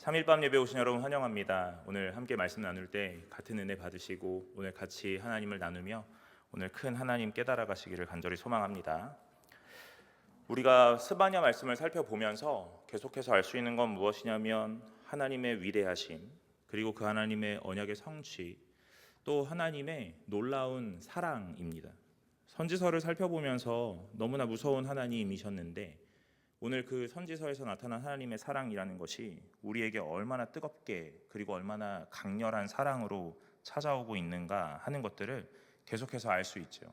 3일밤 예배 오신 여러분 환영합니다. 오늘 함께 말씀 나눌 때 같은 은혜 받으시고 오늘 같이 하나님을 나누며 오늘 큰 하나님 깨달아 가시기를 간절히 소망합니다. 우리가 스바냐 말씀을 살펴보면서 계속해서 알 수 있는 건 무엇이냐면 하나님의 위대하심, 그리고 그 하나님의 언약의 성취, 또 하나님의 놀라운 사랑입니다. 선지서를 살펴보면서 너무나 무서운 하나님이셨는데 오늘 그 선지서에서 나타난 하나님의 사랑이라는 것이 우리에게 얼마나 뜨겁게 그리고 얼마나 강렬한 사랑으로 찾아오고 있는가 하는 것들을 계속해서 알 수 있죠.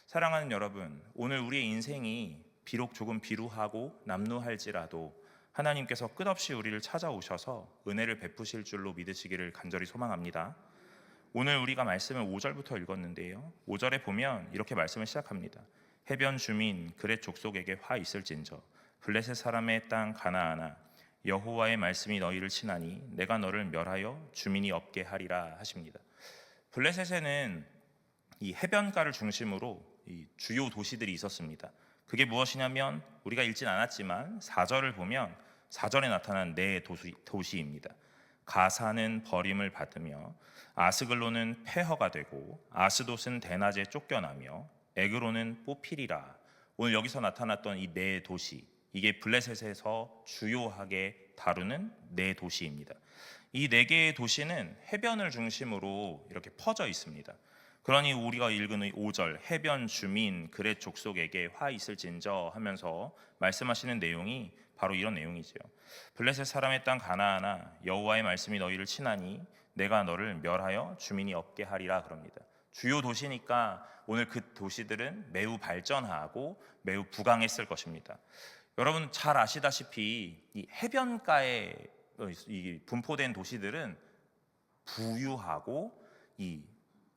사랑하는 여러분, 오늘 우리의 인생이 비록 조금 비루하고 남루할지라도 하나님께서 끝없이 우리를 찾아오셔서 은혜를 베푸실 줄로 믿으시기를 간절히 소망합니다. 오늘 우리가 말씀을 5절부터 읽었는데요, 5절에 보면 이렇게 말씀을 시작합니다. 해변 주민 그렛 족속에게 화 있을진저 블레셋 사람의 땅 가나안아, 여호와의 말씀이 너희를 치나니 내가 너를 멸하여 주민이 없게 하리라 하십니다. 블레셋에는 이 해변가를 중심으로 이 주요 도시들이 있었습니다. 그게 무엇이냐면 우리가 읽진 않았지만 4절을 보면 4절에 나타난 네 도시입니다. 가사는 버림을 받으며 아스글론은 폐허가 되고 아스돗은 대낮에 쫓겨나며 에그론은 뽑히리라. 오늘 여기서 나타났던 이 네 도시, 이게 블레셋에서 주요하게 다루는 네 도시입니다. 이 네 개의 도시는 해변을 중심으로 이렇게 퍼져 있습니다. 그러니 우리가 읽은 5절 해변 주민 그렛 족속에게 화 있을진저 하면서 말씀하시는 내용이 바로 이런 내용이죠. 블레셋 사람의 땅 가나안아, 여호와의 말씀이 너희를 치나니 내가 너를 멸하여 주민이 없게 하리라 그럽니다. 주요 도시니까 오늘 그 도시들은 매우 발전하고 매우 부강했을 것입니다. 여러분 잘 아시다시피 이 해변가에 분포된 도시들은 부유하고 이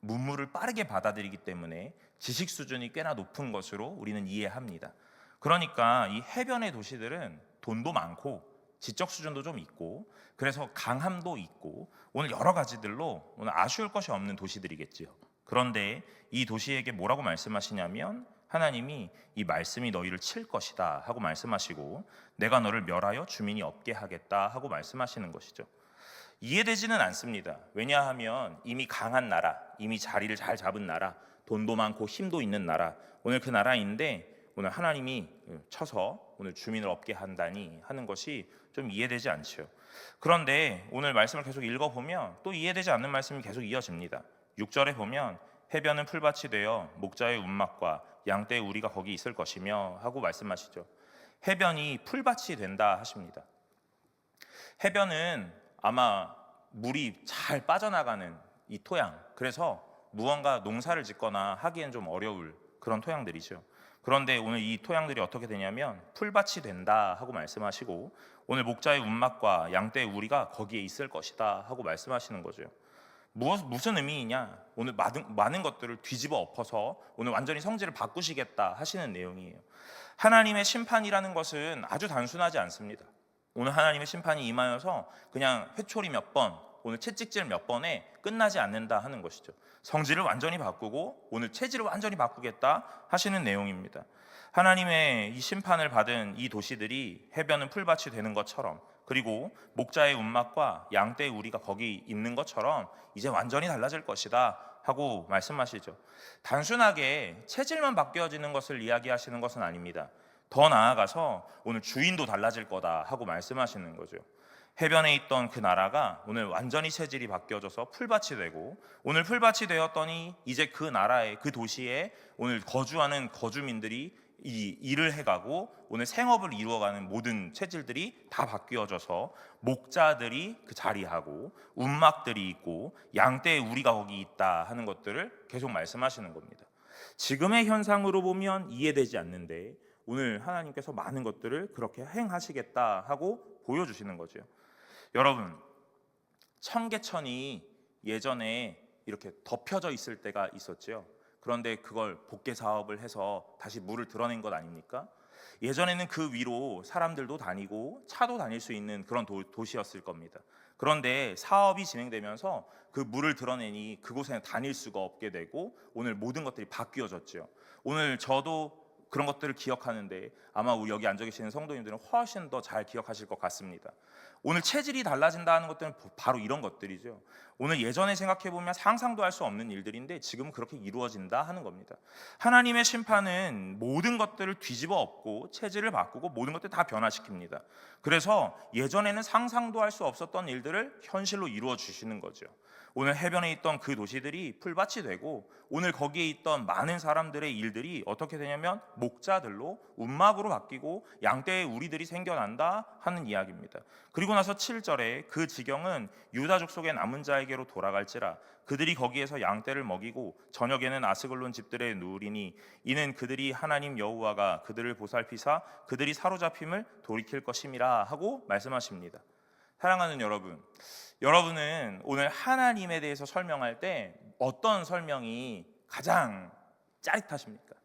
문물을 빠르게 받아들이기 때문에 지식 수준이 꽤나 높은 것으로 우리는 이해합니다. 그러니까 이 해변의 도시들은 돈도 많고 지적 수준도 좀 있고 그래서 강함도 있고 오늘 여러 가지들로 오늘 아쉬울 것이 없는 도시들이겠지요. 그런데 이 도시에게 뭐라고 말씀하시냐면 하나님이 이 말씀이 너희를 칠 것이다 하고 말씀하시고 내가 너를 멸하여 주민이 없게 하겠다 하고 말씀하시는 것이죠. 이해되지는 않습니다. 왜냐하면 이미 강한 나라, 이미 자리를 잘 잡은 나라, 돈도 많고 힘도 있는 나라, 오늘 그 나라인데 오늘 하나님이 쳐서 오늘 주민을 없게 한다니 하는 것이 좀 이해되지 않죠. 그런데 오늘 말씀을 계속 읽어보면 또 이해되지 않는 말씀이 계속 이어집니다. 6절에 보면 해변은 풀밭이 되어 목자의 운막과 양떼의 우리가 거기 있을 것이며 하고 말씀하시죠. 해변이 풀밭이 된다 하십니다. 해변은 아마 물이 잘 빠져나가는 이 토양, 그래서 무언가 농사를 짓거나 하기엔 좀 어려울 그런 토양들이죠. 그런데 오늘 이 토양들이 어떻게 되냐면 풀밭이 된다 하고 말씀하시고 오늘 목자의 운막과 양떼의 우리가 거기에 있을 것이다 하고 말씀하시는 거죠. 무슨 의미이냐? 오늘 많은 것들을 뒤집어 엎어서 오늘 완전히 성질을 바꾸시겠다 하시는 내용이에요. 하나님의 심판이라는 것은 아주 단순하지 않습니다. 오늘 하나님의 심판이 임하여서 그냥 회초리 몇 번, 오늘 채찍질 몇 번에 끝나지 않는다 하는 것이죠. 성질을 완전히 바꾸고 오늘 체질을 완전히 바꾸겠다 하시는 내용입니다. 하나님의 이 심판을 받은 이 도시들이 해변은 풀밭이 되는 것처럼, 그리고 목자의 운막과 양떼의 우리가 거기 있는 것처럼 이제 완전히 달라질 것이다 하고 말씀하시죠. 단순하게 체질만 바뀌어지는 것을 이야기하시는 것은 아닙니다. 더 나아가서 오늘 주인도 달라질 거다 하고 말씀하시는 거죠. 해변에 있던 그 나라가 오늘 완전히 체질이 바뀌어져서 풀밭이 되고 오늘 풀밭이 되었더니 이제 그 나라에, 그 도시에 오늘 거주하는 거주민들이 이 일을 해가고 오늘 생업을 이루어가는 모든 체질들이 다 바뀌어져서 목자들이 그 자리하고 운막들이 있고 양떼의 우리가 거기 있다 하는 것들을 계속 말씀하시는 겁니다. 지금의 현상으로 보면 이해되지 않는데 오늘 하나님께서 많은 것들을 그렇게 행하시겠다 하고 보여주시는 거죠. 여러분, 청계천이 예전에 이렇게 덮여져 있을 때가 있었죠. 그런데 그걸 복개 사업을 해서 다시 물을 드러낸 것 아닙니까? 예전에는 그 위로 사람들도 다니고 차도 다닐 수 있는 그런 도시였을 겁니다. 그런데 사업이 진행되면서 그 물을 드러내니 그곳에 다닐 수가 없게 되고 오늘 모든 것들이 바뀌어졌죠. 오늘 저도 그런 것들을 기억하는데 아마 우리 여기 앉아 계시는 성도님들은 훨씬 더 잘 기억하실 것 같습니다. 오늘 체질이 달라진다는 것들은 바로 이런 것들이죠. 오늘 예전에 생각해 보면 상상도 할 수 없는 일들인데 지금 그렇게 이루어진다 하는 겁니다. 하나님의 심판은 모든 것들을 뒤집어 엎고 체질을 바꾸고 모든 것들을 다 변화시킵니다. 그래서 예전에는 상상도 할 수 없었던 일들을 현실로 이루어 주시는 거죠. 오늘 해변에 있던 그 도시들이 풀밭이 되고 오늘 거기에 있던 많은 사람들의 일들이 어떻게 되냐면 목자들로 움막으로 바뀌고 양떼의 우리들이 생겨난다 하는 이야기입니다. 그리고 나서 7절에 그 지경은 유다 족속의 남은 자에게로 돌아갈지라 그들이 거기에서 양떼를 먹이고 저녁에는 아스글론 집들에 누우리니 이는 그들이 하나님 여호와가 그들을 보살피사 그들이 사로잡힘을 돌이킬 것임이라 하고 말씀하십니다. 사랑하는 여러분, 여러분은 오늘 하나님에 대해서 설명할 때 어떤 설명이 가장 짜릿하십니까?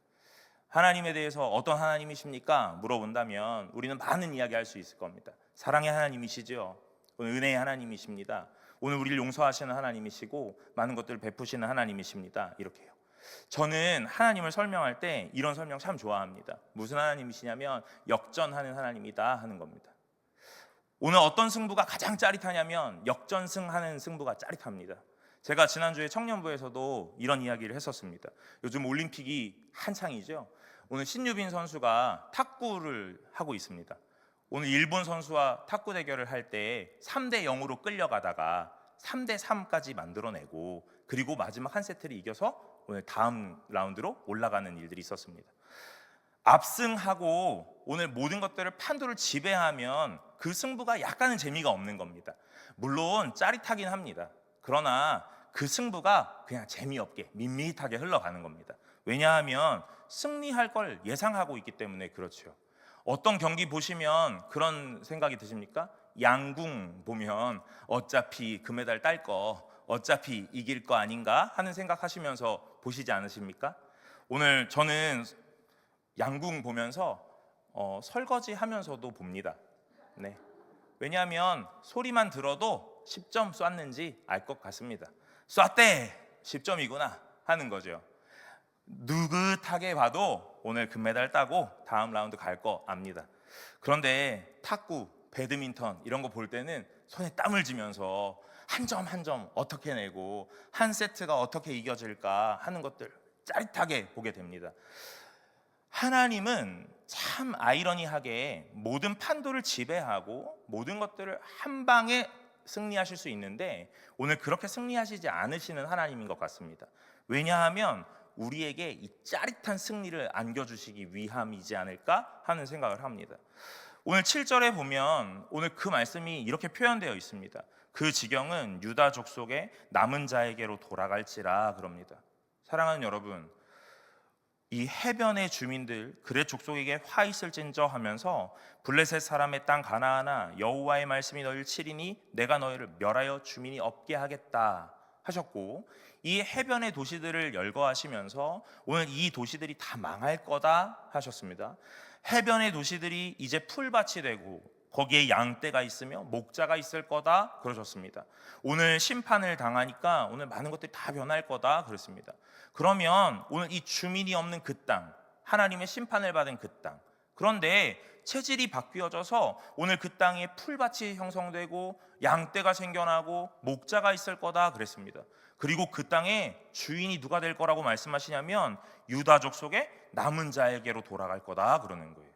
하나님에 대해서 어떤 하나님이십니까? 물어본다면 우리는 많은 이야기 할 수 있을 겁니다. 사랑의 하나님이시죠. 오늘 은혜의 하나님이십니다. 오늘 우리를 용서하시는 하나님이시고 많은 것들을 베푸시는 하나님이십니다. 이렇게요. 저는 하나님을 설명할 때 이런 설명 참 좋아합니다. 무슨 하나님이시냐면 역전하는 하나님이다 하는 겁니다. 오늘 어떤 승부가 가장 짜릿하냐면 역전승하는 승부가 짜릿합니다. 제가 지난주에 청년부에서도 이런 이야기를 했었습니다. 요즘 올림픽이 한창이죠. 오늘 신유빈 선수가 탁구를 하고 있습니다. 오늘 일본 선수와 탁구 대결을 할 때 3대 0으로 끌려가다가 3대 3까지 만들어내고 그리고 마지막 한 세트를 이겨서 오늘 다음 라운드로 올라가는 일들이 있었습니다. 압승하고 오늘 모든 것들을 판도를 지배하면 그 승부가 약간은 재미가 없는 겁니다. 물론 짜릿하긴 합니다. 그러나 그 승부가 그냥 재미없게 밋밋하게 흘러가는 겁니다. 왜냐하면 승리할 걸 예상하고 있기 때문에 그렇죠. 어떤 경기 보시면 그런 생각이 드십니까? 양궁 보면 어차피 금메달 딸 거 어차피 이길 거 아닌가 하는 생각하시면서 보시지 않으십니까? 오늘 저는 양궁 보면서 설거지 하면서도 봅니다. 네. 왜냐하면 소리만 들어도 10점 쐈는지 알 것 같습니다. 쐈대 10점이구나 하는 거죠. 느긋하게 봐도 오늘 금메달 따고 다음 라운드 갈 거 압니다. 그런데 탁구, 배드민턴 이런 거 볼 때는 손에 땀을 쥐면서 한 점 한 점 어떻게 내고 한 세트가 어떻게 이겨질까 하는 것들 짜릿하게 보게 됩니다. 하나님은 참 아이러니하게 모든 판도를 지배하고 모든 것들을 한 방에 승리하실 수 있는데 오늘 그렇게 승리하시지 않으시는 하나님인 것 같습니다. 왜냐하면 우리에게 이 짜릿한 승리를 안겨주시기 위함이지 않을까 하는 생각을 합니다. 오늘 7절에 보면 오늘 그 말씀이 이렇게 표현되어 있습니다. 그 지경은 유다 족속의 남은 자에게로 돌아갈지라 그럽니다. 사랑하는 여러분, 이 해변의 주민들 그렛 족속에게 화 있을진저 하면서 블레셋 사람의 땅 가나안아 여호와의 말씀이 너희를 치리니 내가 너희를 멸하여 주민이 없게 하겠다 하셨고 이 해변의 도시들을 열거하시면서 오늘 이 도시들이 다 망할 거다 하셨습니다. 해변의 도시들이 이제 풀밭이 되고 거기에 양떼가 있으며 목자가 있을 거다 그러셨습니다. 오늘 심판을 당하니까 오늘 많은 것들이 다 변할 거다 그랬습니다. 그러면 오늘 이 주민이 없는 그 땅, 하나님의 심판을 받은 그 땅, 그런데 체질이 바뀌어져서 오늘 그 땅에 풀밭이 형성되고 양떼가 생겨나고 목자가 있을 거다 그랬습니다. 그리고 그 땅에 주인이 누가 될 거라고 말씀하시냐면 유다 족속의 남은 자에게로 돌아갈 거다 그러는 거예요.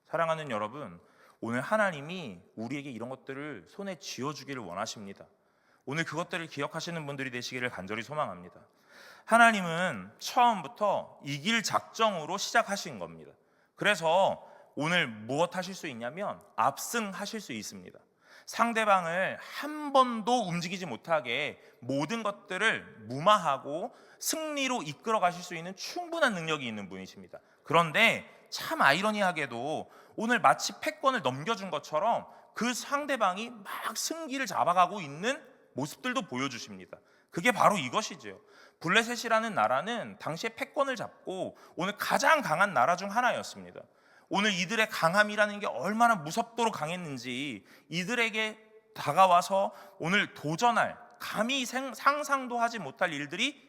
사랑하는 여러분, 오늘 하나님이 우리에게 이런 것들을 손에 쥐어주기를 원하십니다. 오늘 그것들을 기억하시는 분들이 되시기를 간절히 소망합니다. 하나님은 처음부터 이길 작정으로 시작하신 겁니다. 그래서 오늘 무엇 하실 수 있냐면 압승하실 수 있습니다. 상대방을 한 번도 움직이지 못하게 모든 것들을 무마하고 승리로 이끌어 가실 수 있는 충분한 능력이 있는 분이십니다. 그런데 참 아이러니하게도 오늘 마치 패권을 넘겨준 것처럼 그 상대방이 막 승기를 잡아가고 있는 모습들도 보여주십니다. 그게 바로 이것이죠. 블레셋이라는 나라는 당시에 패권을 잡고 오늘 가장 강한 나라 중 하나였습니다. 오늘 이들의 강함이라는 게 얼마나 무섭도록 강했는지 이들에게 다가와서 오늘 도전할 감히 상상도 하지 못할 일들이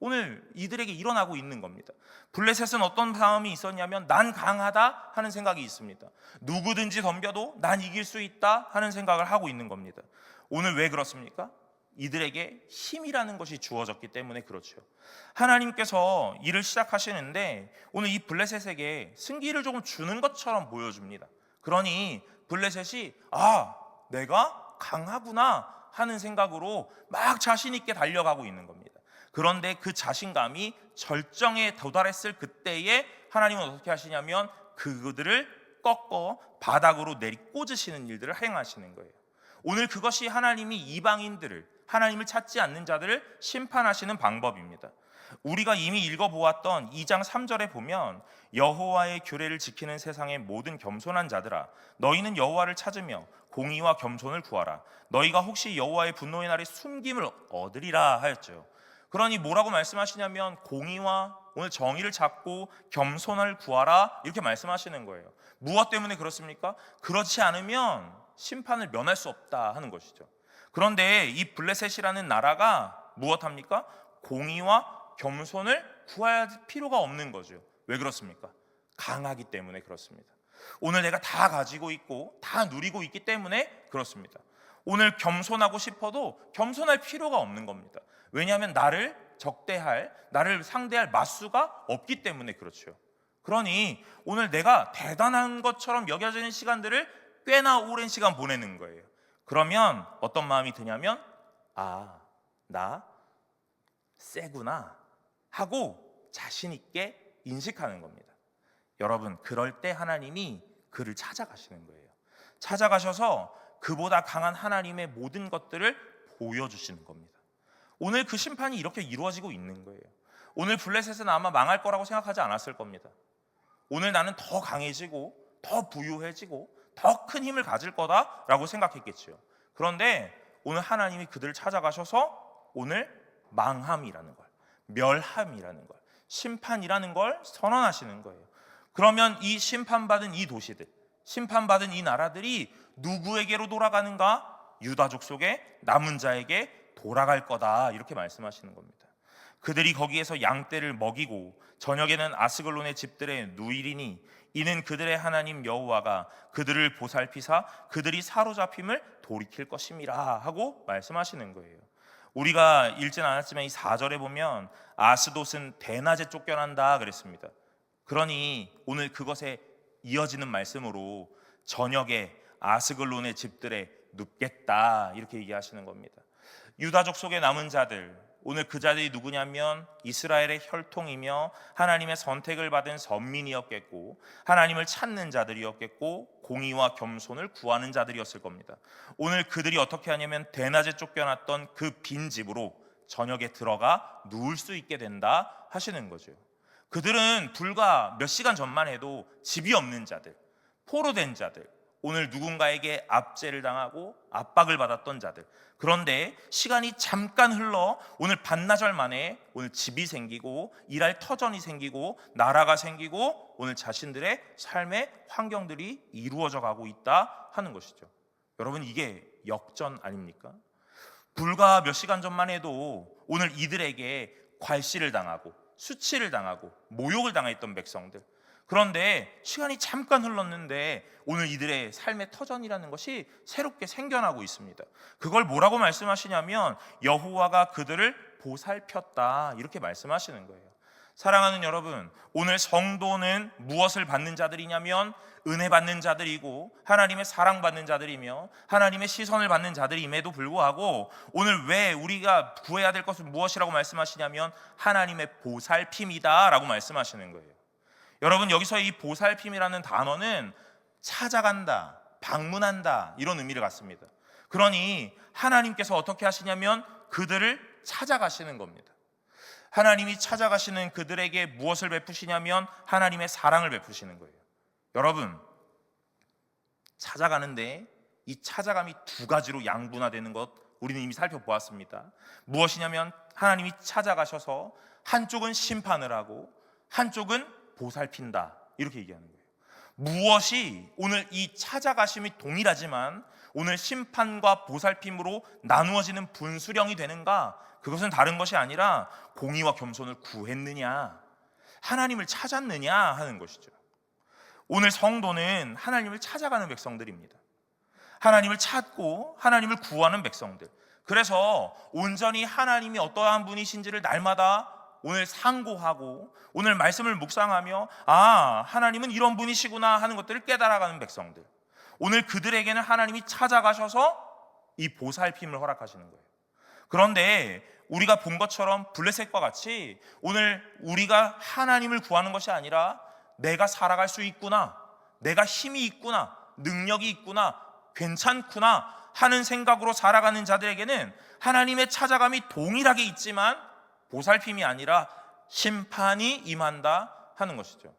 오늘 이들에게 일어나고 있는 겁니다. 블레셋은 어떤 마음이 있었냐면 난 강하다 하는 생각이 있습니다. 누구든지 덤벼도 난 이길 수 있다 하는 생각을 하고 있는 겁니다. 오늘 왜 그렇습니까? 이들에게 힘이라는 것이 주어졌기 때문에 그렇죠. 하나님께서 일을 시작하시는데 오늘 이 블레셋에게 승기를 조금 주는 것처럼 보여줍니다. 그러니 블레셋이 내가 강하구나 하는 생각으로 막 자신 있게 달려가고 있는 겁니다. 그런데 그 자신감이 절정에 도달했을 그때에 하나님은 어떻게 하시냐면 그들을 꺾어 바닥으로 내리꽂으시는 일들을 행하시는 거예요. 오늘 그것이 하나님이 이방인들을, 하나님을 찾지 않는 자들을 심판하시는 방법입니다. 우리가 이미 읽어보았던 2장 3절에 보면 여호와의 규례를 지키는 세상의 모든 겸손한 자들아 너희는 여호와를 찾으며 공의와 겸손을 구하라. 너희가 혹시 여호와의 분노의 날에 숨김을 얻으리라 하였죠. 그러니 뭐라고 말씀하시냐면 공의와 오늘 정의를 찾고 겸손을 구하라 이렇게 말씀하시는 거예요. 무엇 때문에 그렇습니까? 그렇지 않으면 심판을 면할 수 없다 하는 것이죠. 그런데 이 블레셋이라는 나라가 무엇합니까? 공의와 겸손을 구할 필요가 없는 거죠. 왜 그렇습니까? 강하기 때문에 그렇습니다. 오늘 내가 다 가지고 있고 다 누리고 있기 때문에 그렇습니다. 오늘 겸손하고 싶어도 겸손할 필요가 없는 겁니다. 왜냐하면 나를 적대할, 나를 상대할 맞수가 없기 때문에 그렇죠. 그러니 오늘 내가 대단한 것처럼 여겨지는 시간들을 꽤나 오랜 시간 보내는 거예요. 그러면 어떤 마음이 드냐면 나 세구나 하고 자신 있게 인식하는 겁니다. 여러분, 그럴 때 하나님이 그를 찾아가시는 거예요. 찾아가셔서 그보다 강한 하나님의 모든 것들을 보여주시는 겁니다. 오늘 그 심판이 이렇게 이루어지고 있는 거예요. 오늘 블레셋은 아마 망할 거라고 생각하지 않았을 겁니다. 오늘 나는 더 강해지고 더 부유해지고 더 큰 힘을 가질 거다라고 생각했겠죠. 그런데 오늘 하나님이 그들을 찾아가셔서 오늘 망함이라는 걸, 멸함이라는 걸, 심판이라는 걸 선언하시는 거예요. 그러면 이 심판받은 이 도시들, 심판받은 이 나라들이 누구에게로 돌아가는가? 유다족 속의 남은 자에게 돌아갈 거다 이렇게 말씀하시는 겁니다. 그들이 거기에서 양떼를 먹이고 저녁에는 아스글론의 집들에 누이리니 이는 그들의 하나님 여호와가 그들을 보살피사 그들이 사로잡힘을 돌이킬 것임이라 하고 말씀하시는 거예요. 우리가 읽진 않았지만 이 4절에 보면 아스돗은 대낮에 쫓겨난다 그랬습니다. 그러니 오늘 그것에 이어지는 말씀으로 저녁에 아스글론의 집들에 눕겠다 이렇게 얘기하시는 겁니다. 유다족 속에 남은 자들, 오늘 그 자들이 누구냐면 이스라엘의 혈통이며 하나님의 선택을 받은 선민이었겠고 하나님을 찾는 자들이었겠고 공의와 겸손을 구하는 자들이었을 겁니다. 오늘 그들이 어떻게 하냐면 대낮에 쫓겨났던 그 빈 집으로 저녁에 들어가 누울 수 있게 된다 하시는 거죠. 그들은 불과 몇 시간 전만 해도 집이 없는 자들, 포로된 자들, 오늘 누군가에게 압제를 당하고 압박을 받았던 자들. 그런데 시간이 잠깐 흘러 오늘 반나절 만에 오늘 집이 생기고 일할 터전이 생기고 나라가 생기고 오늘 자신들의 삶의 환경들이 이루어져 가고 있다 하는 것이죠. 여러분, 이게 역전 아닙니까? 불과 몇 시간 전만 해도 오늘 이들에게 괄시를 당하고 수치를 당하고 모욕을 당했던 백성들, 그런데 시간이 잠깐 흘렀는데 오늘 이들의 삶의 터전이라는 것이 새롭게 생겨나고 있습니다. 그걸 뭐라고 말씀하시냐면 여호와가 그들을 보살폈다 이렇게 말씀하시는 거예요. 사랑하는 여러분, 오늘 성도는 무엇을 받는 자들이냐면 은혜 받는 자들이고 하나님의 사랑받는 자들이며 하나님의 시선을 받는 자들임에도 불구하고 오늘 왜 우리가 구해야 될 것은 무엇이라고 말씀하시냐면 하나님의 보살핌이다 라고 말씀하시는 거예요. 여러분, 여기서 이 보살핌이라는 단어는 찾아간다, 방문한다 이런 의미를 갖습니다. 그러니 하나님께서 어떻게 하시냐면 그들을 찾아가시는 겁니다. 하나님이 찾아가시는 그들에게 무엇을 베푸시냐면 하나님의 사랑을 베푸시는 거예요. 여러분, 찾아가는데 이 찾아감이 두 가지로 양분화되는 것 우리는 이미 살펴보았습니다. 무엇이냐면 하나님이 찾아가셔서 한쪽은 심판을 하고 한쪽은 보살핀다 이렇게 얘기하는 거예요. 무엇이 오늘 이 찾아가심이 동일하지만 오늘 심판과 보살핌으로 나누어지는 분수령이 되는가? 그것은 다른 것이 아니라 공의와 겸손을 구했느냐, 하나님을 찾았느냐 하는 것이죠. 오늘 성도는 하나님을 찾아가는 백성들입니다. 하나님을 찾고 하나님을 구하는 백성들. 그래서 온전히 하나님이 어떠한 분이신지를 날마다 오늘 상고하고 오늘 말씀을 묵상하며 하나님은 이런 분이시구나 하는 것들을 깨달아가는 백성들. 오늘 그들에게는 하나님이 찾아가셔서 이 보살핌을 허락하시는 거예요. 그런데 우리가 본 것처럼 블레셋과 같이 오늘 우리가 하나님을 구하는 것이 아니라 내가 살아갈 수 있구나, 내가 힘이 있구나, 능력이 있구나, 괜찮구나 하는 생각으로 살아가는 자들에게는 하나님의 찾아감이 동일하게 있지만 보살핌이 아니라 심판이 임한다 하는 것이죠.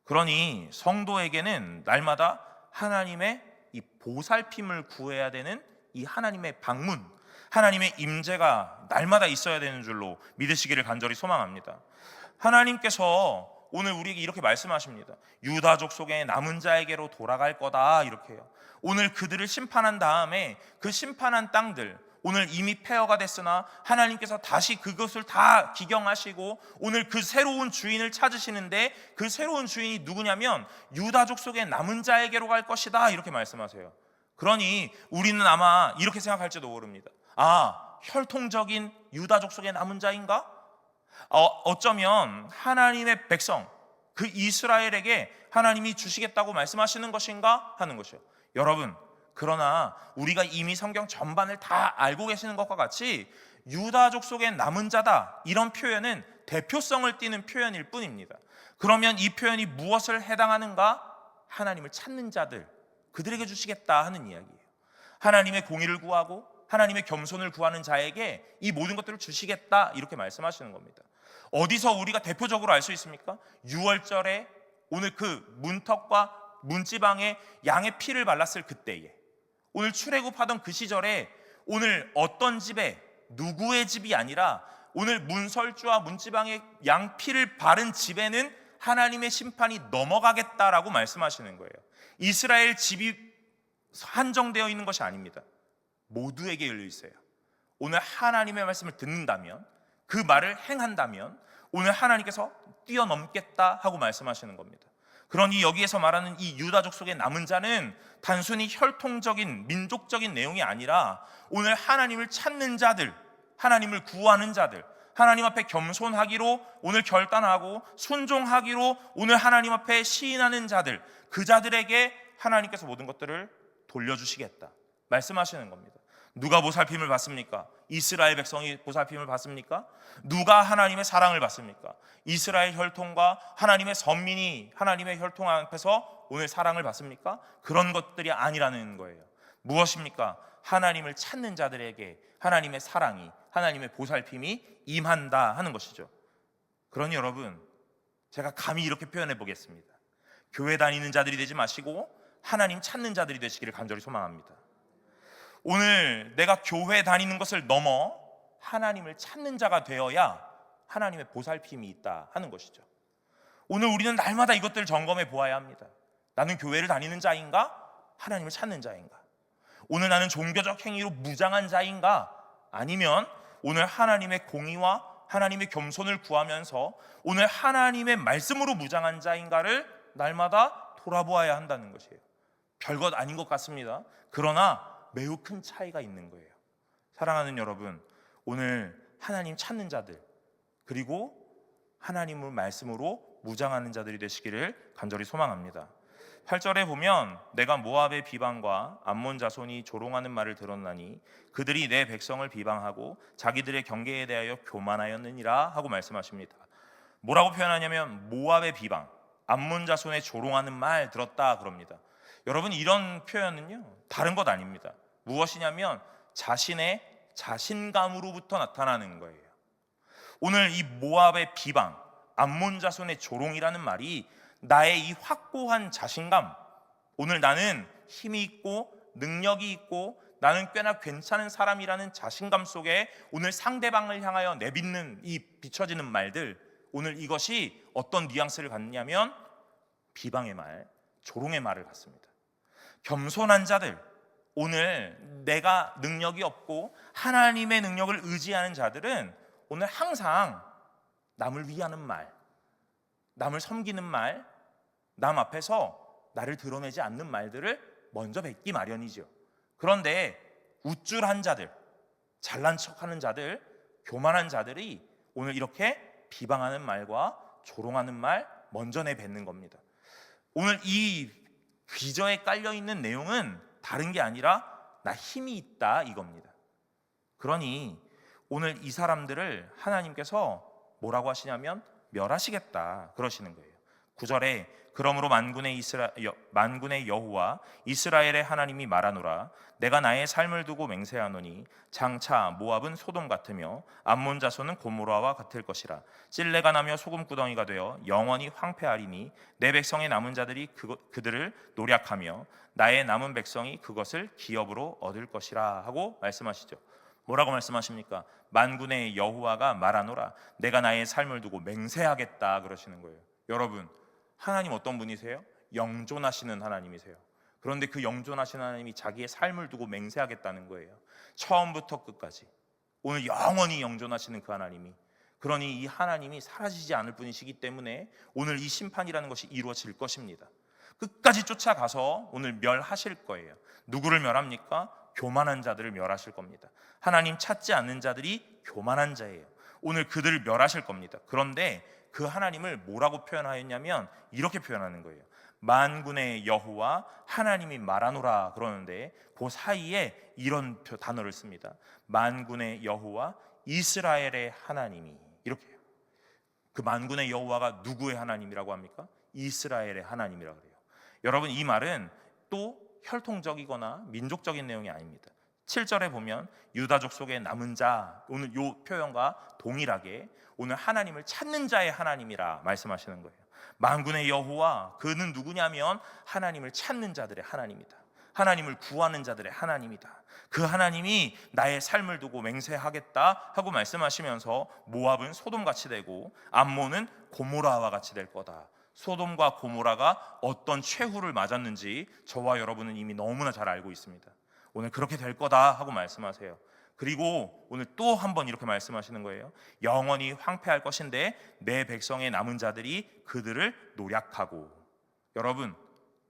그러니 성도에게는 날마다 하나님의 이 보살핌을 구해야 되는 이 하나님의 방문, 하나님의 임재가 날마다 있어야 되는 줄로 믿으시기를 간절히 소망합니다. 하나님께서 오늘 우리에게 이렇게 말씀하십니다. 유다족 속의 남은 자에게로 돌아갈 거다, 이렇게 해요. 오늘 그들을 심판한 다음에 그 심판한 땅들, 오늘 이미 폐허가 됐으나 하나님께서 다시 그것을 다 기경하시고 오늘 그 새로운 주인을 찾으시는데, 그 새로운 주인이 누구냐면 유다족 속의 남은 자에게로 갈 것이다, 이렇게 말씀하세요. 그러니 우리는 아마 이렇게 생각할지도 모릅니다. 혈통적인 유다족 속의 남은 자인가? 어쩌면 하나님의 백성, 그 이스라엘에게 하나님이 주시겠다고 말씀하시는 것인가 하는 것이요. 여러분, 그러나 우리가 이미 성경 전반을 다 알고 계시는 것과 같이 유다족 속의 남은 자다, 이런 표현은 대표성을 띠는 표현일 뿐입니다. 그러면 이 표현이 무엇을 해당하는가? 하나님을 찾는 자들, 그들에게 주시겠다 하는 이야기예요. 하나님의 공의를 구하고 하나님의 겸손을 구하는 자에게 이 모든 것들을 주시겠다, 이렇게 말씀하시는 겁니다. 어디서 우리가 대표적으로 알 수 있습니까? 6월절에 오늘 그 문턱과 문지방에 양의 피를 발랐을 그때에, 오늘 출애굽하던 그 시절에 오늘 어떤 집에, 누구의 집이 아니라 오늘 문설주와 문지방에 양 피를 바른 집에는 하나님의 심판이 넘어가겠다라고 말씀하시는 거예요. 이스라엘 집이 한정되어 있는 것이 아닙니다. 모두에게 열려 있어요. 오늘 하나님의 말씀을 듣는다면, 그 말을 행한다면 오늘 하나님께서 뛰어넘겠다 하고 말씀하시는 겁니다. 그러니 여기에서 말하는 이 유다족 속의 남은 자는 단순히 혈통적인 민족적인 내용이 아니라 오늘 하나님을 찾는 자들, 하나님을 구하는 자들, 하나님 앞에 겸손하기로 오늘 결단하고 순종하기로 오늘 하나님 앞에 시인하는 자들, 그 자들에게 하나님께서 모든 것들을 돌려주시겠다 말씀하시는 겁니다. 누가 보살핌을 받습니까? 이스라엘 백성이 보살핌을 받습니까? 누가 하나님의 사랑을 받습니까? 이스라엘 혈통과 하나님의 선민이 하나님의 혈통 앞에서 오늘 사랑을 받습니까? 그런 것들이 아니라는 거예요. 무엇입니까? 하나님을 찾는 자들에게 하나님의 사랑이, 하나님의 보살핌이 임한다 하는 것이죠. 그러니 여러분, 제가 감히 이렇게 표현해 보겠습니다. 교회 다니는 자들이 되지 마시고 하나님 찾는 자들이 되시기를 간절히 소망합니다. 오늘 내가 교회 다니는 것을 넘어 하나님을 찾는 자가 되어야 하나님의 보살핌이 있다 하는 것이죠. 오늘 우리는 날마다 이것들을 점검해 보아야 합니다. 나는 교회를 다니는 자인가? 하나님을 찾는 자인가? 오늘 나는 종교적 행위로 무장한 자인가? 아니면 오늘 하나님의 공의와 하나님의 겸손을 구하면서 오늘 하나님의 말씀으로 무장한 자인가를 날마다 돌아보아야 한다는 것이에요. 별것 아닌 것 같습니다. 그러나 매우 큰 차이가 있는 거예요. 사랑하는 여러분, 오늘 하나님 찾는 자들, 그리고 하나님의 말씀으로 무장하는 자들이 되시기를 간절히 소망합니다. 8절에 보면 내가 모압의 비방과 암몬 자손이 조롱하는 말을 들었나니 그들이 내 백성을 비방하고 자기들의 경계에 대하여 교만하였느니라 하고 말씀하십니다. 뭐라고 표현하냐면 모압의 비방, 암몬 자손의 조롱하는 말 들었다 그럽니다. 여러분, 이런 표현은요 다른 것 아닙니다. 무엇이냐면 자신의 자신감으로부터 나타나는 거예요. 오늘 이 모압의 비방, 암몬 자손의 조롱이라는 말이 나의 이 확고한 자신감, 오늘 나는 힘이 있고 능력이 있고 나는 꽤나 괜찮은 사람이라는 자신감 속에 오늘 상대방을 향하여 내뱉는 이 비춰지는 말들, 오늘 이것이 어떤 뉘앙스를 갖냐면 비방의 말, 조롱의 말을 받습니다. 겸손한 자들, 오늘 내가 능력이 없고 하나님의 능력을 의지하는 자들은 오늘 항상 남을 위하는 말, 남을 섬기는 말, 남 앞에서 나를 드러내지 않는 말들을 먼저 뱉기 마련이죠. 그런데 우쭐한 자들, 잘난 척하는 자들, 교만한 자들이 오늘 이렇게 비방하는 말과 조롱하는 말 먼저 내뱉는 겁니다. 오늘 이 귀저에 깔려있는 내용은 다른 게 아니라 나 힘이 있다 이겁니다. 그러니 오늘 이 사람들을 하나님께서 뭐라고 하시냐면 멸하시겠다 그러시는 거예요. 9절에 그러므로 만군의 여호와 이스라엘의 하나님이 말하노라 내가 나의 삶을 두고 맹세하노니 장차 모압은 소돔 같으며 암몬 자손은 고모라와 같을 것이라 찔레가 나며 소금구덩이가 되어 영원히 황폐하리니 내 백성의 남은 자들이 그들을 노략하며 나의 남은 백성이 그것을 기업으로 얻을 것이라 하고 말씀하시죠. 뭐라고 말씀하십니까? 만군의 여호와가 말하노라 내가 나의 삶을 두고 맹세하겠다 그러시는 거예요. 여러분, 하나님 어떤 분이세요? 영존하시는 하나님이세요. 그런데 그 영존하시는 하나님이 자기의 삶을 두고 맹세하겠다는 거예요. 처음부터 끝까지 오늘 영원히 영존하시는 그 하나님이, 그러니 이 하나님이 사라지지 않을 분이시기 때문에 오늘 이 심판이라는 것이 이루어질 것입니다. 끝까지 쫓아가서 오늘 멸하실 거예요. 누구를 멸합니까? 교만한 자들을 멸하실 겁니다. 하나님 찾지 않는 자들이 교만한 자예요. 오늘 그들을 멸하실 겁니다. 그런데 그 하나님을 뭐라고 표현하였냐면 이렇게 표현하는 거예요. 만군의 여호와 하나님이 말하노라 그러는데 그 사이에 이런 단어를 씁니다. 만군의 여호와 이스라엘의 하나님이, 이렇게 해요. 그 만군의 여호와가 누구의 하나님이라고 합니까? 이스라엘의 하나님이라고 그래요. 여러분, 이 말은 또 혈통적이거나 민족적인 내용이 아닙니다. 7절에 보면 유다족 속의 남은 자, 오늘 이 표현과 동일하게 오늘 하나님을 찾는 자의 하나님이라 말씀하시는 거예요. 만군의 여호와, 그는 누구냐면 하나님을 찾는 자들의 하나님이다. 하나님을 구하는 자들의 하나님이다. 그 하나님이 나의 삶을 두고 맹세하겠다 하고 말씀하시면서 모압은 소돔같이 되고 암몬은 고모라와 같이 될 거다. 소돔과 고모라가 어떤 최후를 맞았는지 저와 여러분은 이미 너무나 잘 알고 있습니다. 오늘 그렇게 될 거다 하고 말씀하세요. 그리고 오늘 또 한 번 이렇게 말씀하시는 거예요. 영원히 황폐할 것인데 내 백성의 남은 자들이 그들을 노략하고, 여러분,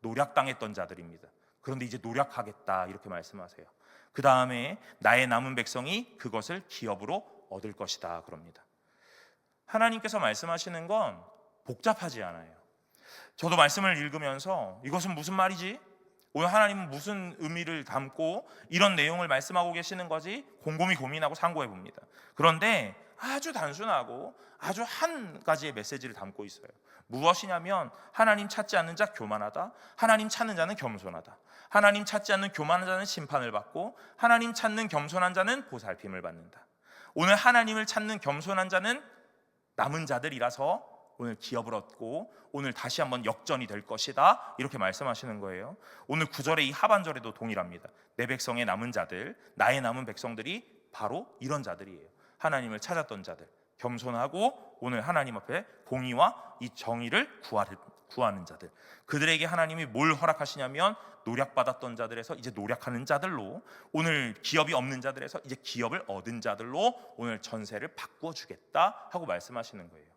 노략당했던 자들입니다. 그런데 이제 노략하겠다 이렇게 말씀하세요. 그 다음에 나의 남은 백성이 그것을 기업으로 얻을 것이다 그럽니다. 하나님께서 말씀하시는 건 복잡하지 않아요. 저도 말씀을 읽으면서 이것은 무슨 말이지? 오늘 하나님은 무슨 의미를 담고 이런 내용을 말씀하고 계시는 거지? 곰곰이 고민하고 상고해 봅니다. 그런데 아주 단순하고 아주 한 가지의 메시지를 담고 있어요. 무엇이냐면 하나님 찾지 않는 자 교만하다, 하나님 찾는 자는 겸손하다. 하나님 찾지 않는 교만한 자는 심판을 받고 하나님 찾는 겸손한 자는 보살핌을 받는다. 오늘 하나님을 찾는 겸손한 자는 남은 자들이라서 오늘 기업을 얻고 오늘 다시 한번 역전이 될 것이다 이렇게 말씀하시는 거예요. 오늘 9절의 이 하반절에도 동일합니다. 내 백성의 남은 자들, 나의 남은 백성들이 바로 이런 자들이에요. 하나님을 찾았던 자들, 겸손하고 오늘 하나님 앞에 공의와 이 정의를 구하는 자들. 그들에게 하나님이 뭘 허락하시냐면 노략받았던 자들에서 이제 노략하는 자들로, 오늘 기업이 없는 자들에서 이제 기업을 얻은 자들로 오늘 전세를 바꾸어 주겠다 하고 말씀하시는 거예요.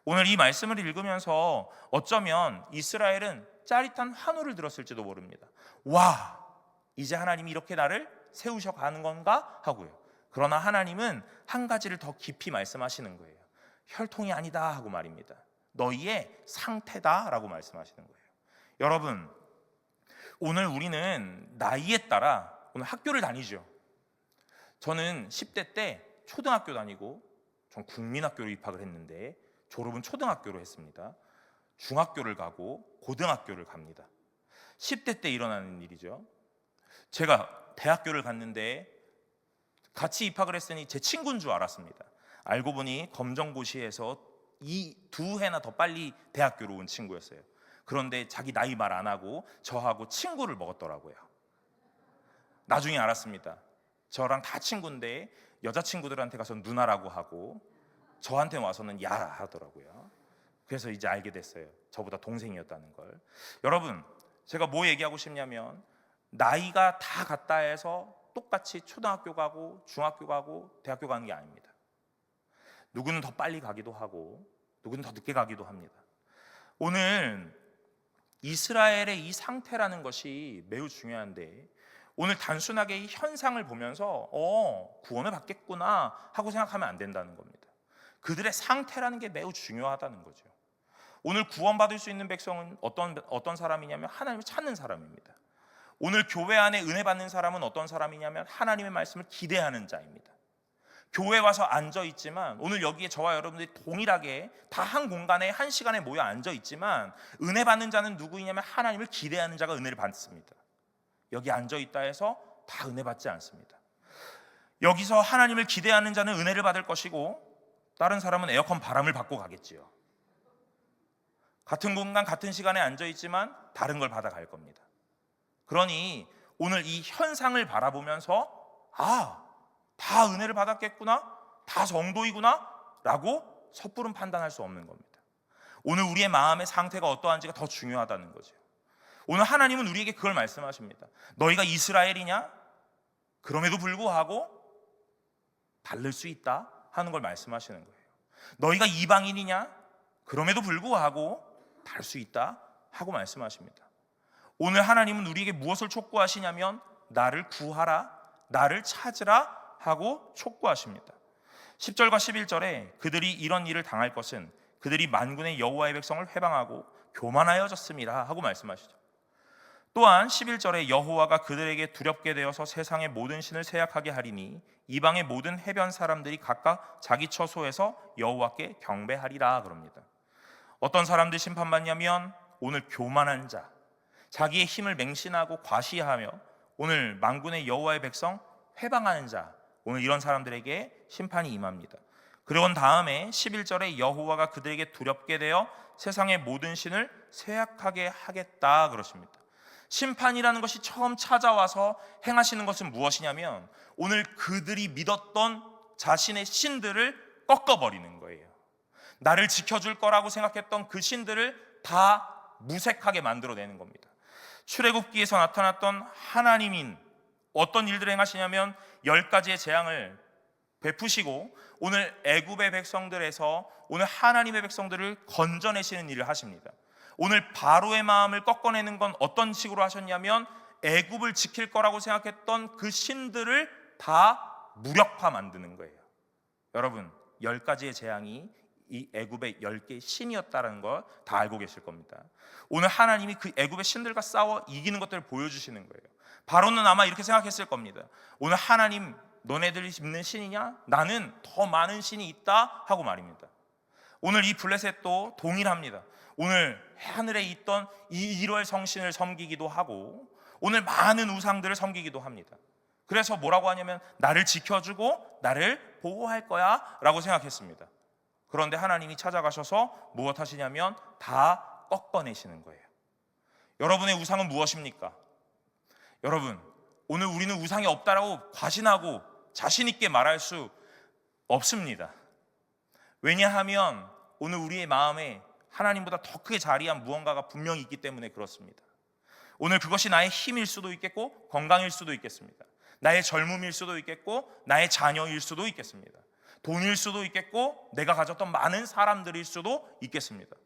오늘 이 말씀을 읽으면서 어쩌면 이스라엘은 짜릿한 환호를 들었을지도 모릅니다. 와, 이제 하나님이 이렇게 나를 세우셔 가는 건가 하고요. 그러나 하나님은 한 가지를 더 깊이 말씀하시는 거예요. 혈통이 아니다 하고 말입니다. 너희의 상태다라고 말씀하시는 거예요. 여러분, 오늘 우리는 나이에 따라 오늘 학교를 다니죠. 저는 10대 때 초등학교 다니고 전 국민학교로 입학을 했는데 졸업은 초등학교로 했습니다. 중학교를 가고 고등학교를 갑니다. 10대 때 일어나는 일이죠. 제가 대학교를 갔는데 같이 입학을 했으니 제 친구인 줄 알았습니다. 알고 보니 검정고시에서 이 2해나 더 빨리 대학교로 온 친구였어요. 그런데 자기 나이 말 안 하고 저하고 친구를 먹었더라고요. 나중에 알았습니다. 저랑 다 친구인데 여자친구들한테 가서 누나라고 하고 저한테 와서는 야라 하더라고요. 그래서 이제 알게 됐어요. 저보다 동생이었다는 걸. 여러분, 제가 뭐 얘기하고 싶냐면 나이가 다 같다 해서 똑같이 초등학교 가고 중학교 가고 대학교 가는 게 아닙니다. 누구는 더 빨리 가기도 하고 누구는 더 늦게 가기도 합니다. 오늘 이스라엘의 이 상태라는 것이 매우 중요한데 오늘 단순하게 이 현상을 보면서 구원을 받겠구나 하고 생각하면 안 된다는 겁니다. 그들의 상태라는 게 매우 중요하다는 거죠. 오늘 구원받을 수 있는 백성은 어떤 사람이냐면 하나님을 찾는 사람입니다. 오늘 교회 안에 은혜 받는 사람은 어떤 사람이냐면 하나님의 말씀을 기대하는 자입니다. 교회 와서 앉아 있지만 오늘 여기에 저와 여러분들이 동일하게 다 한 공간에 한 시간에 모여 앉아 있지만 은혜 받는 자는 누구이냐면 하나님을 기대하는 자가 은혜를 받습니다. 여기 앉아 있다 해서 다 은혜 받지 않습니다. 여기서 하나님을 기대하는 자는 은혜를 받을 것이고 다른 사람은 에어컨 바람을 받고 가겠지요. 같은 공간 같은 시간에 앉아 있지만 다른 걸 받아갈 겁니다. 그러니 오늘 이 현상을 바라보면서 다 은혜를 받았겠구나, 다 성도이구나 라고 섣부른 판단할 수 없는 겁니다. 오늘 우리의 마음의 상태가 어떠한지가 더 중요하다는 거죠. 오늘 하나님은 우리에게 그걸 말씀하십니다. 너희가 이스라엘이냐? 그럼에도 불구하고 다를 수 있다 하는 걸 말씀하시는 거예요. 너희가 이방인이냐? 그럼에도 불구하고 다를 수 있다 하고 말씀하십니다. 오늘 하나님은 우리에게 무엇을 촉구하시냐면 나를 구하라, 나를 찾으라 하고 촉구하십니다. 10절과 11절에 그들이 이런 일을 당할 것은 그들이 만군의 여호와의 백성을 회방하고 교만하여졌음이라 하고 말씀하시죠. 또한 11절에 여호와가 그들에게 두렵게 되어서 세상의 모든 신을 세약하게 하리니 이방의 모든 해변 사람들이 각각 자기 처소에서 여호와께 경배하리라 그럽니다. 어떤 사람들 심판받냐면 오늘 교만한 자, 자기의 힘을 맹신하고 과시하며 오늘 만군의 여호와의 백성 회방하는 자, 오늘 이런 사람들에게 심판이 임합니다. 그러고 다음에 11절에 여호와가 그들에게 두렵게 되어 세상의 모든 신을 세약하게 하겠다 그러십니다. 심판이라는 것이 처음 찾아와서 행하시는 것은 무엇이냐면 오늘 그들이 믿었던 자신의 신들을 꺾어버리는 거예요. 나를 지켜줄 거라고 생각했던 그 신들을 다 무색하게 만들어내는 겁니다. 출애굽기에서 나타났던 하나님인 어떤 일들을 행하시냐면 10가지의 재앙을 베푸시고 오늘 애굽의 백성들에서 오늘 하나님의 백성들을 건져내시는 일을 하십니다. 오늘 바로의 마음을 꺾어내는 건 어떤 식으로 하셨냐면 애굽을 지킬 거라고 생각했던 그 신들을 다 무력화 만드는 거예요. 여러분 10가지의 재앙이 이 애굽의 10개의 신이었다는 걸 다 알고 계실 겁니다. 오늘 하나님이 그 애굽의 신들과 싸워 이기는 것들을 보여주시는 거예요. 바로는 아마 이렇게 생각했을 겁니다. 오늘 하나님 너네들이 믿는 신이냐? 나는 더 많은 신이 있다 하고 말입니다. 오늘 이 블레셋도 동일합니다. 오늘 하늘에 있던 이 1월 성신을 섬기기도 하고 오늘 많은 우상들을 섬기기도 합니다. 그래서 뭐라고 하냐면 나를 지켜주고 나를 보호할 거야 라고 생각했습니다. 그런데 하나님이 찾아가셔서 무엇 하시냐면 다 꺾어내시는 거예요. 여러분의 우상은 무엇입니까? 여러분 오늘 우리는 우상이 없다라고 과신하고 자신 있게 말할 수 없습니다. 왜냐하면 오늘 우리의 마음에 하나님보다 더 크게 자리한 무언가가 분명히 있기 때문에 그렇습니다. 오늘 그것이 나의 힘일 수도 있겠고 건강일 수도 있겠습니다. 나의 젊음일 수도 있겠고 나의 자녀일 수도 있겠습니다. 돈일 수도 있겠고 내가 가졌던 많은 사람들일 수도 있겠습니다.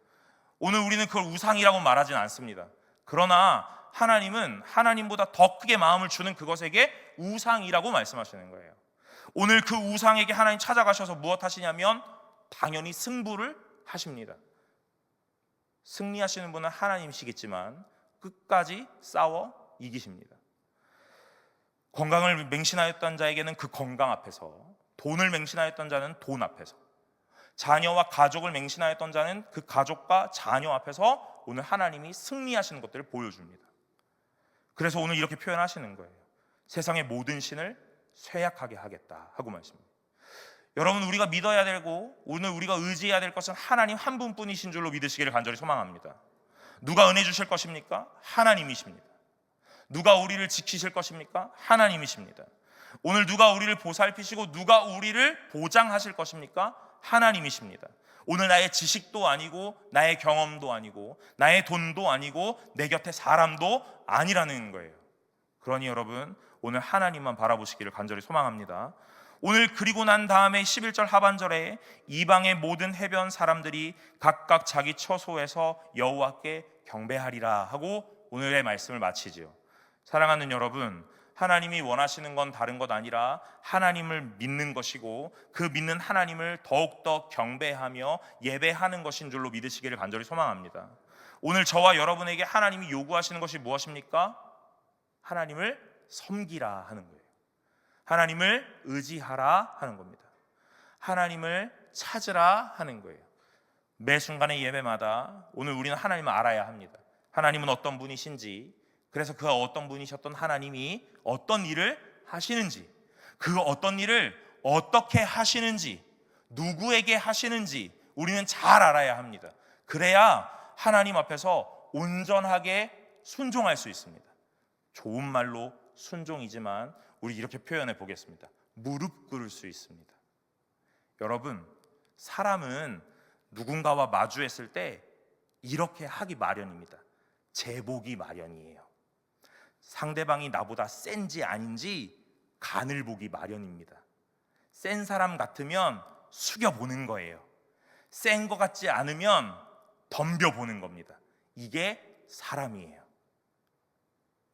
오늘 우리는 그걸 우상이라고 말하진 않습니다. 그러나 하나님은 하나님보다 더 크게 마음을 주는 그것에게 우상이라고 말씀하시는 거예요. 오늘 그 우상에게 하나님 찾아가셔서 무엇 하시냐면 당연히 승부를 하십니다. 승리하시는 분은 하나님이시겠지만 끝까지 싸워 이기십니다. 건강을 맹신하였던 자에게는 그 건강 앞에서, 돈을 맹신하였던 자는 돈 앞에서, 자녀와 가족을 맹신하였던 자는 그 가족과 자녀 앞에서 오늘 하나님이 승리하시는 것들을 보여줍니다. 그래서 오늘 이렇게 표현하시는 거예요. 세상의 모든 신을 쇠약하게 하겠다 하고 말씀합니다. 여러분 우리가 믿어야 되고 오늘 우리가 의지해야 될 것은 하나님 한 분뿐이신 줄로 믿으시기를 간절히 소망합니다. 누가 은혜 주실 것입니까? 하나님이십니다. 누가 우리를 지키실 것입니까? 하나님이십니다. 오늘 누가 우리를 보살피시고 누가 우리를 보장하실 것입니까? 하나님이십니다. 오늘 나의 지식도 아니고 나의 경험도 아니고 나의 돈도 아니고 내 곁에 사람도 아니라는 거예요. 그러니 여러분, 오늘 하나님만 바라보시기를 간절히 소망합니다. 오늘 그리고 난 다음에 11절 하반절에 이방의 모든 해변 사람들이 각각 자기 처소에서 여호와께 경배하리라 하고 오늘의 말씀을 마치지요. 사랑하는 여러분, 하나님이 원하시는 건 다른 것 아니라 하나님을 믿는 것이고 그 믿는 하나님을 더욱더 경배하며 예배하는 것인 줄로 믿으시기를 간절히 소망합니다. 오늘 저와 여러분에게 하나님이 요구하시는 것이 무엇입니까? 하나님을 섬기라 하는 거예요. 하나님을 의지하라 하는 겁니다. 하나님을 찾으라 하는 거예요. 매 순간의 예배마다 오늘 우리는 하나님을 알아야 합니다. 하나님은 어떤 분이신지, 그래서 그 어떤 분이셨던 하나님이 어떤 일을 하시는지, 그 어떤 일을 어떻게 하시는지, 누구에게 하시는지 우리는 잘 알아야 합니다. 그래야 하나님 앞에서 온전하게 순종할 수 있습니다. 좋은 말로 순종이지만 우리 이렇게 표현해 보겠습니다. 무릎 꿇을 수 있습니다. 여러분, 사람은 누군가와 마주했을 때 이렇게 하기 마련입니다. 재보기 마련이에요. 상대방이 나보다 센지 아닌지 간을 보기 마련입니다. 센 사람 같으면 숙여보는 거예요. 센 것 같지 않으면 덤벼보는 겁니다. 이게 사람이에요.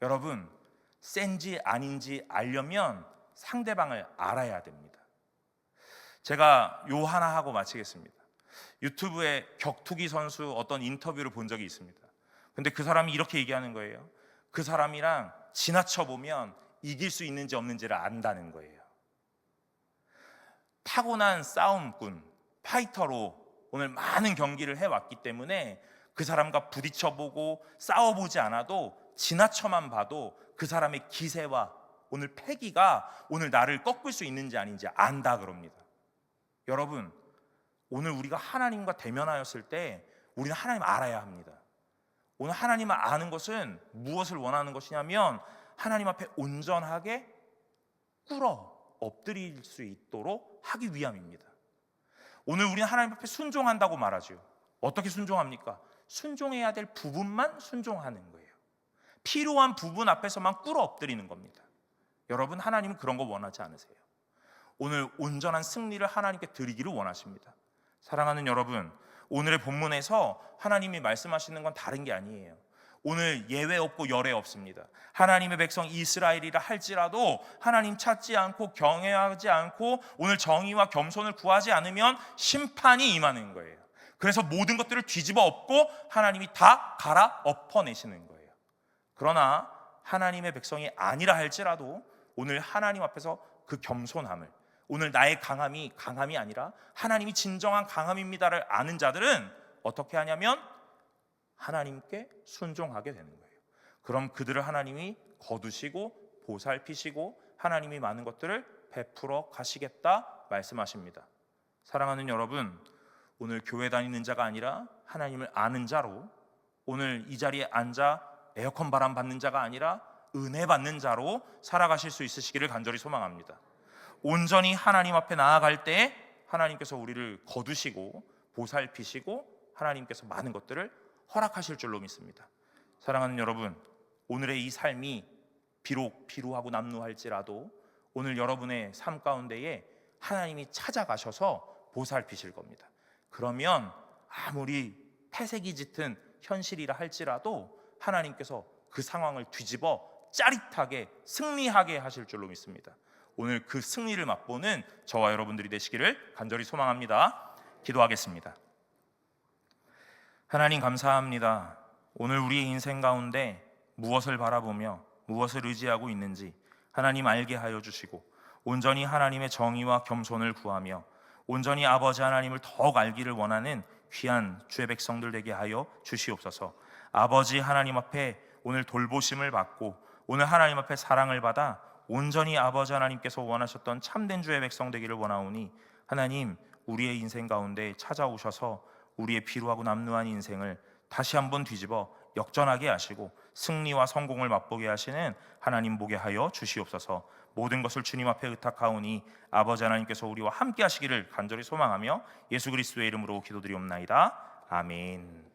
여러분, 센지 아닌지 알려면 상대방을 알아야 됩니다. 제가 요 하나 하고 마치겠습니다. 유튜브에 격투기 선수 어떤 인터뷰를 본 적이 있습니다. 근데 그 사람이 이렇게 얘기하는 거예요. 그 사람이랑 지나쳐 보면 이길 수 있는지 없는지를 안다는 거예요. 타고난 싸움꾼, 파이터로 오늘 많은 경기를 해왔기 때문에 그 사람과 부딪혀보고 싸워보지 않아도 지나쳐만 봐도 그 사람의 기세와 오늘 패기가 오늘 나를 꺾을 수 있는지 아닌지 안다 그럽니다. 여러분, 오늘 우리가 하나님과 대면하였을 때 우리는 하나님 알아야 합니다. 오늘 하나님을 아는 것은 무엇을 원하는 것이냐면 하나님 앞에 온전하게 꿇어 엎드릴 수 있도록 하기 위함입니다. 오늘 우리는 하나님 앞에 순종한다고 말하죠. 어떻게 순종합니까? 순종해야 될 부분만 순종하는 거예요. 필요한 부분 앞에서만 꿇어 엎드리는 겁니다. 여러분, 하나님은 그런 거 원하지 않으세요. 오늘 온전한 승리를 하나님께 드리기를 원하십니다. 사랑하는 여러분, 오늘의 본문에서 하나님이 말씀하시는 건 다른 게 아니에요. 오늘 예외 없고 열애 없습니다. 하나님의 백성 이스라엘이라 할지라도 하나님 찾지 않고 경외하지 않고 오늘 정의와 겸손을 구하지 않으면 심판이 임하는 거예요. 그래서 모든 것들을 뒤집어 엎고 하나님이 다 갈아 엎어내시는 거예요. 그러나 하나님의 백성이 아니라 할지라도 오늘 하나님 앞에서 그 겸손함을, 오늘 나의 강함이 아니라 하나님이 진정한 강함입니다를 아는 자들은 어떻게 하냐면 하나님께 순종하게 되는 거예요. 그럼 그들을 하나님이 거두시고 보살피시고 하나님이 많은 것들을 베풀어 가시겠다 말씀하십니다. 사랑하는 여러분, 오늘 교회 다니는 자가 아니라 하나님을 아는 자로, 오늘 이 자리에 앉아 에어컨 바람 받는 자가 아니라 은혜 받는 자로 살아가실 수 있으시기를 간절히 소망합니다. 온전히 하나님 앞에 나아갈 때 하나님께서 우리를 거두시고 보살피시고 하나님께서 많은 것들을 허락하실 줄로 믿습니다. 사랑하는 여러분, 오늘의 이 삶이 비록 비루하고 남루할지라도 오늘 여러분의 삶 가운데에 하나님이 찾아가셔서 보살피실 겁니다. 그러면 아무리 패색이 짙은 현실이라 할지라도 하나님께서 그 상황을 뒤집어 짜릿하게 승리하게 하실 줄로 믿습니다. 오늘 그 승리를 맛보는 저와 여러분들이 되시기를 간절히 소망합니다. 기도하겠습니다. 하나님, 감사합니다. 오늘 우리의 인생 가운데 무엇을 바라보며 무엇을 의지하고 있는지 하나님 알게 하여 주시고 온전히 하나님의 정의와 겸손을 구하며 온전히 아버지 하나님을 더욱 알기를 원하는 귀한 주의 백성들 되게 하여 주시옵소서. 아버지 하나님 앞에 오늘 돌보심을 받고 오늘 하나님 앞에 사랑을 받아 온전히 아버지 하나님께서 원하셨던 참된 주의 백성 되기를 원하오니 하나님, 우리의 인생 가운데 찾아오셔서 우리의 피로하고 남루한 인생을 다시 한번 뒤집어 역전하게 하시고 승리와 성공을 맛보게 하시는 하나님 보게 하여 주시옵소서. 모든 것을 주님 앞에 의탁하오니 아버지 하나님께서 우리와 함께 하시기를 간절히 소망하며 예수 그리스도의 이름으로 기도드리옵나이다. 아멘.